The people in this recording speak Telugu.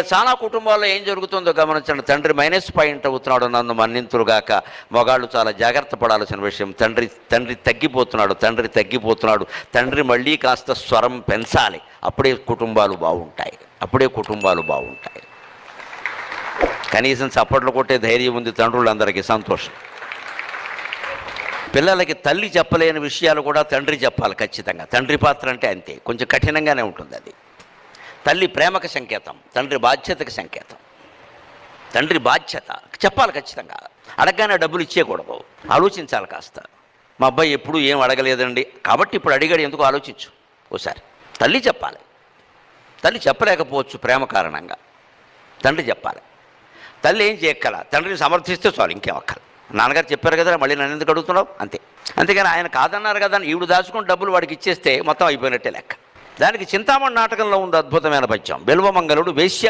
చాలా కుటుంబాల్లో ఏం జరుగుతుందో గమనించండి. తండ్రి మైనస్ పాయింట్ అవుతున్నాడు, నన్ను మన్నింతురుగాక. మగాళ్ళు చాలా జాగ్రత్త పడాల్సిన విషయం. తండ్రి తగ్గిపోతున్నాడు. తండ్రి మళ్ళీ కాస్త స్వరం పెంచాలి. అప్పుడే కుటుంబాలు బాగుంటాయి. కనీసం చప్పట్లు కొట్టే ధైర్యం ఉంది తండ్రులందరికీ, సంతోషం. పిల్లలకి తల్లి చెప్పలేని విషయాలు కూడా తండ్రి చెప్పాలి ఖచ్చితంగా. తండ్రి పాత్ర అంటే అంతే, కొంచెం కఠినంగానే ఉంటుంది అది. తల్లి ప్రేమకు సంకేతం, తండ్రి బాధ్యతకు సంకేతం. తండ్రి బాధ్యత చెప్పాలి ఖచ్చితంగా. అడగగానే డబ్బులు ఇచ్చేయకూడదు, ఆలోచించాలి కాస్త. మా అబ్బాయి ఎప్పుడూ ఏం అడగలేదండి కాబట్టి ఇప్పుడు అడిగాడు, ఎందుకు ఆలోచించు ఓసారి. తల్లి చెప్పాలి. తల్లి చెప్పలేకపోవచ్చు ప్రేమ కారణంగా, తండ్రి చెప్పాలి. తల్లి ఏం చేయక్కల, తండ్రిని సమర్థిస్తే చాలు, ఇంకేం అక్కల. నాన్నగారు చెప్పారు కదా, మళ్ళీ నన్ను ఎందుకు అడుగుతున్నావు అంతే. అంతేగాని ఆయన కాదన్నారు కదా ఈవిడ దాచుకుని డబ్బులు వాడికి ఇచ్చేస్తే మొత్తం అయిపోయినట్టే లెక్క. దానికి చింతామణి నాటకంలో ఉంది అద్భుతమైన పద్యం. బిల్వమంగళుడు వేశ్య